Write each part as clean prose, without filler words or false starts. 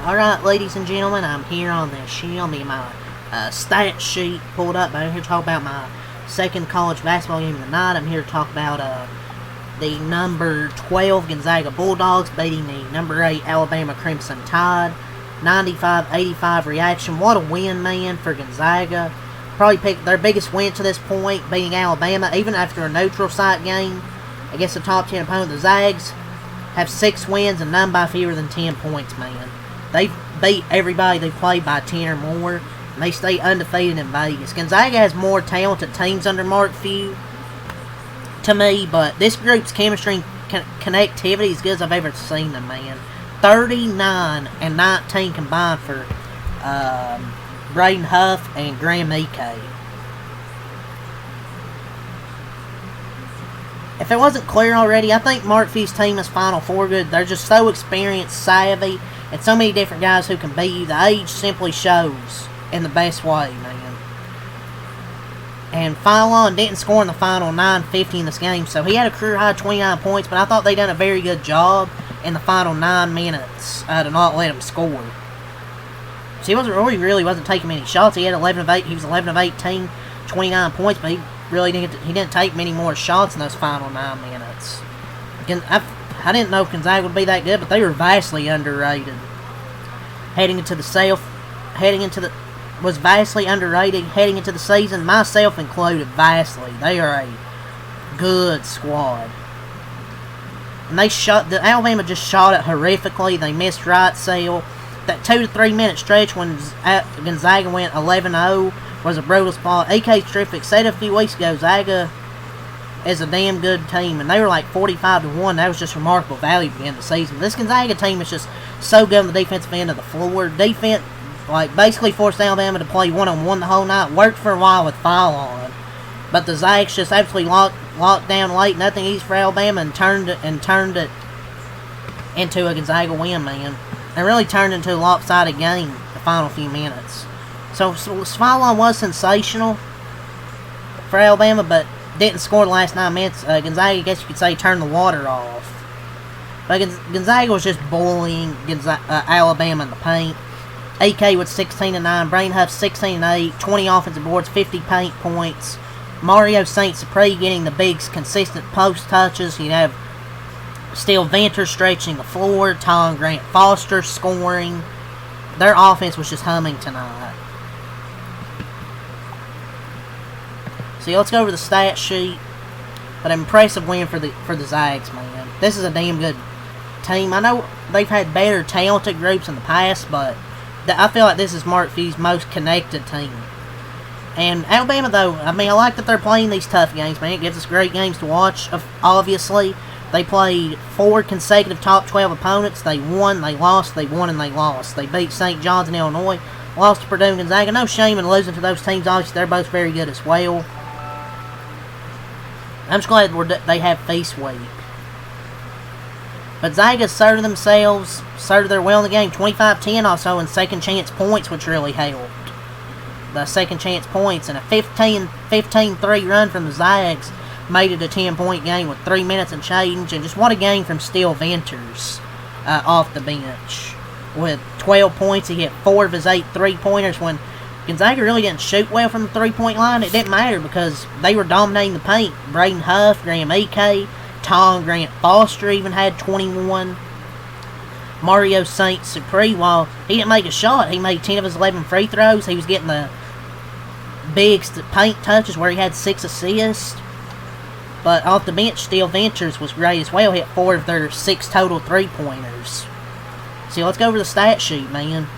Alright, ladies and gentlemen, I'm here on this show. Me and my stat sheet pulled up. I'm here to talk about my second college basketball game of the night. I'm here to talk about the number 12 Gonzaga Bulldogs beating the number 8 Alabama Crimson Tide. 95-85 reaction. What a win, man, for Gonzaga. Probably picked their biggest win to this point, beating Alabama, even after a neutral site game against the top 10 opponent. The Zags have 6 wins and none by fewer than 10 points, man. They beat everybody they played by 10 or more, and they stay undefeated in Vegas. Gonzaga has more talented teams under Mark Few, to me, but this group's chemistry and connectivity is as good as I've ever seen them, man. 39 and 19 combined for Braden Huff and Graham Ike. If it wasn't clear already, I think Mark Few's team is Final Four good. They're just so experienced, savvy, and so many different guys who can beat you. The age simply shows in the best way, man. And Phylon didn't score in the final 9:50 in this game, so he had a career-high 29 points, but I thought they done a very good job in the final 9 minutes to not let him score. So he really wasn't taking many shots. He had 11 of 8. He was 11 of 18, 29 points, but he didn't take many more shots in those final 9 minutes. I didn't know Gonzaga would be that good, but they were vastly underrated. Was vastly underrated heading into the season, myself included, vastly. They are a good squad. And the Alabama just shot it horrifically. They missed right sale. That 2 to 3 minute stretch when Gonzaga went 11-0 was a brutal spot. AK's terrific. Said a few weeks ago, Gonzaga is a damn good team, and they were like 45-1. That was just remarkable value at the end of the season. This Gonzaga team is just so good on the defensive end of the floor. Defense, basically forced Alabama to play one-on-one the whole night. Worked for a while with Phylon, but the Zags just absolutely locked down late. Nothing easy for Alabama, and turned it into a Gonzaga win, man. And really turned into a lopsided game the final few minutes. So Phylon was sensational for Alabama, but didn't score the last 9 minutes. Gonzaga, I guess you could say, turned the water off. But Gonzaga was just bullying Alabama in the paint. AK with 16-9, Braden Huff 16-8, 20 offensive boards, 50 paint points. Mario St. Cyprien getting the big, consistent post touches. You have Steele Venters stretching the floor, Tom Grant Foster scoring. Their offense was just humming tonight. So let's go over the stat sheet. But an impressive win for the Zags, man. This is a damn good team. I know they've had better talented groups in the past, but I feel like this is Mark Few's most connected team. And Alabama, though, I like that they're playing these tough games, man. It gives us great games to watch, obviously. They played 4 consecutive top 12 opponents. They won, they lost, they won, and they lost. They beat St. John's and Illinois, lost to Purdue and Gonzaga. No shame in losing to those teams. Obviously, they're both very good as well. I'm just glad they have feast week. But Zaga asserted their will in the game. 25-10 also in second chance points, which really helped. The second chance points and a 15-3 run from the Zags made it a 10-point game with 3 minutes and change. And just what a game from Steele Venters off the bench. With 12 points, he hit 4 of his 8 3-pointers. When Gonzaga really didn't shoot well from the 3-point line, it didn't matter because they were dominating the paint. Braden Huff, Graham Ike, Tom Grant Foster even had 21. Mario St. Cyprien, while he didn't make a shot, he made 10 of his 11 free throws. He was getting the big paint touches where he had 6 assists. But off the bench, Steele Venters was great as well. Hit 4 of their 6 total 3-pointers. So let's go over the stat sheet, man.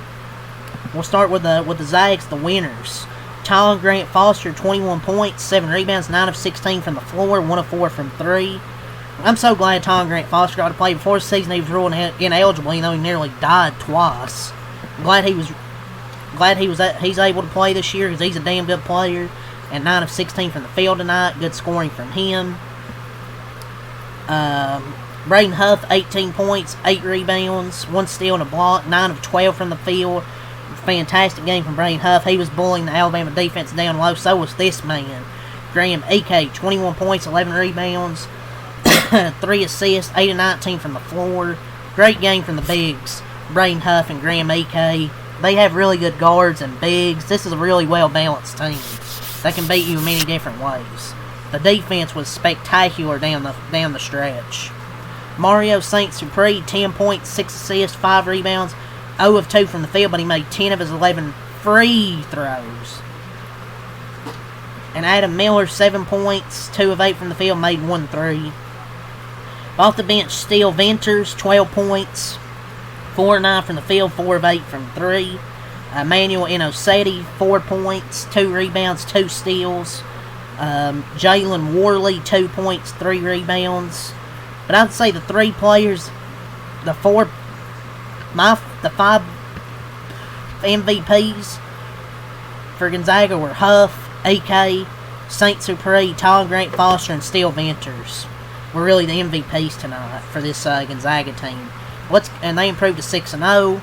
We'll start with the Zags, the winners. Tom Grant Foster, 21 points, 7 rebounds, 9 of 16 from the floor, 1 of 4 from 3. I'm so glad Tom Grant Foster got to play. Before the season, he was ruled ineligible, even though he nearly died twice. I'm glad he's able to play this year because he's a damn good player. And 9 of 16 from the field tonight. Good scoring from him. Braden Huff, 18 points, 8 rebounds, 1 steal and a block, 9 of 12 from the field. Fantastic game from Braden Huff. He was bullying the Alabama defense down low. So was this man. Graham Ike, 21 points, 11 rebounds, 3 assists, 8 of 19 from the floor. Great game from the bigs. Braden Huff and Graham Eke. They have really good guards and bigs. This is a really well-balanced team that can beat you in many different ways. The defense was spectacular down the stretch. Mario St. Supre, 10 points, 6 assists, 5 rebounds, 0 of 2 from the field, but he made 10 of his 11 free throws. And Adam Miller, 7 points, 2 of 8 from the field, made 1 3. Off the bench, Steele Venters, 12 points, 4 of 9 from the field, 4 of 8 from 3. Emmanuel Inocetti, 4 points, 2 rebounds, 2 steals. Jalen Worley, 2 points, 3 rebounds. But I'd say the 3 players, the 5 MVPs for Gonzaga were Huff, AK, St. Supre, Todd Grant Foster, and Steele Venters. Were really the MVPs tonight for this Gonzaga team. And they improved to 6-0.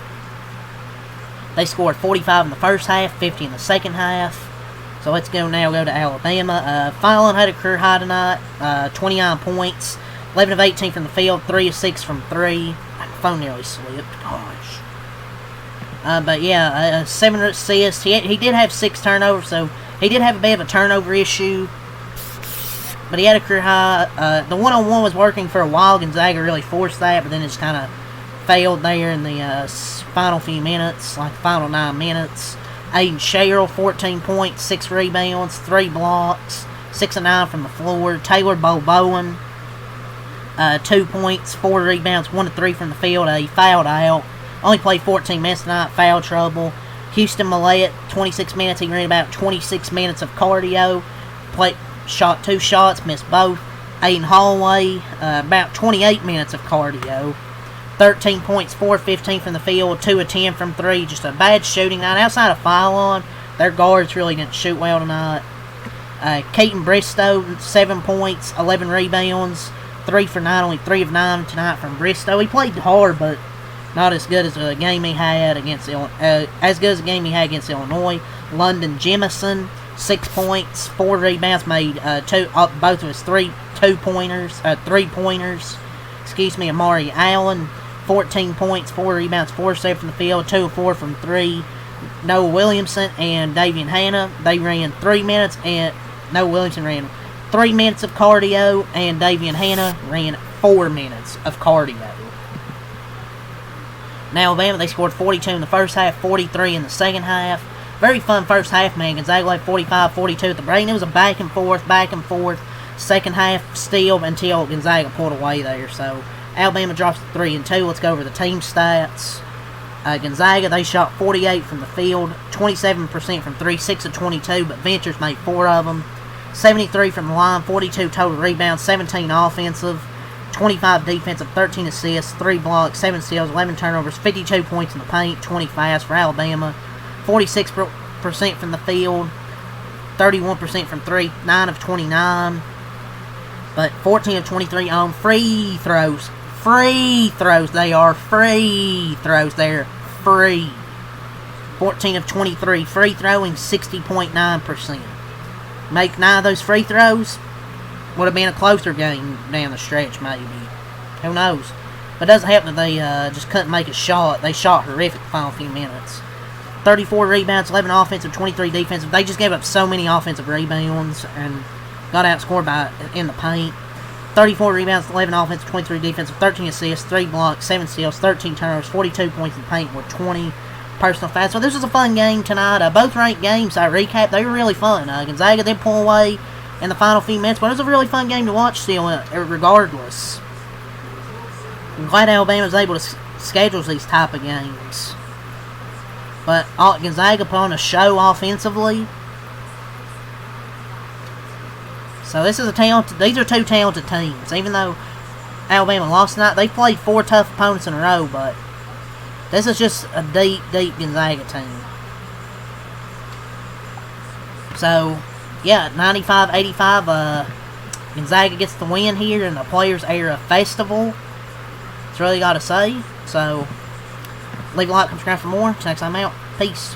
They scored 45 in the first half, 50 in the second half. So let's now go to Alabama. Fallon had a career high tonight, 29 points, 11 of 18 from the field, 3 of 6 from 3. My phone nearly slipped. Gosh. But yeah, 7 assists. He did have 6 turnovers, so he did have a bit of a turnover issue. But he had a career high. The one-on-one was working for a while. Gonzaga really forced that, but then it just kind of failed there in the final few minutes, like the final 9 minutes. Aiden Sherrill, 14 points, 6 rebounds, 3 blocks, 6 of 9 from the floor. Taylor Bowen, 2 points, 4 rebounds, 1 of 3 from the field. He fouled out. Only played 14 minutes tonight, foul trouble. Houston Millett, 26 minutes. He ran about 26 minutes of cardio. Shot 2 shots, missed both. Aiden Holloway, about 28 minutes of cardio. 13 points, 4 of 15 from the field, 2 of 10 from 3. Just a bad shooting night. Outside of Fallon, their guards really didn't shoot well tonight. Keaton Bristow, 7 points, 11 rebounds, 3 for 9, only 3 of 9 tonight from Bristow. He played hard, but not as good as the game he had against Illinois. London Jemison, 6 points, 4 rebounds, made both of his 3-pointers. Amari Allen, 14 points, 4 rebounds, 4 saves from the field, 2 of 4 from 3. Noah Williamson and Davian Hanna, they ran 3 minutes, and Noah Williamson ran 3 minutes of cardio, and Davian Hanna ran 4 minutes of cardio. Now Alabama, they scored 42 in the first half, 43 in the second half. Very fun first half, man. Gonzaga led 45-42 at the break. It was a back and forth. Second half still until Gonzaga pulled away there. So Alabama drops to 3-2. Let's go over the team stats. Gonzaga, they shot 48 from the field, 27% from 3, 6 of 22, but Ventures made 4 of them. 73 from the line, 42 total rebounds, 17 offensive, 25 defensive, 13 assists, 3 blocks, 7 steals, 11 turnovers, 52 points in the paint, 20 fouls for Alabama. 46% from the field, 31% from 3, 9 of 29, but 14 of 23 on free throws. They are free throws. They're free. 14 of 23 free throwing, 60.9%. Make 9 of those free throws, would have been a closer game down the stretch, maybe. Who knows? But it doesn't help that they just couldn't make a shot. They shot horrific the final few minutes. 34 rebounds, 11 offensive, 23 defensive. They just gave up so many offensive rebounds and got outscored in the paint. 34 rebounds, 11 offensive, 23 defensive, 13 assists, 3 blocks, 7 steals, 13 turnovers, 42 points in the paint with 20 personal fouls. So this was a fun game tonight. Both ranked games, I recap, they were really fun. Gonzaga did pull away in the final few minutes, but it was a really fun game to watch still, regardless. I'm glad Alabama was able to schedule these type of games. But Gonzaga put on a show offensively. So these are 2 talented teams. Even though Alabama lost tonight, they played 4 tough opponents in a row, but this is just a deep Gonzaga team. So, yeah, 95-85, Gonzaga gets the win here in the Players Era Festival. That's really got to say. So, leave a like, subscribe for more. Till next time out. Peace.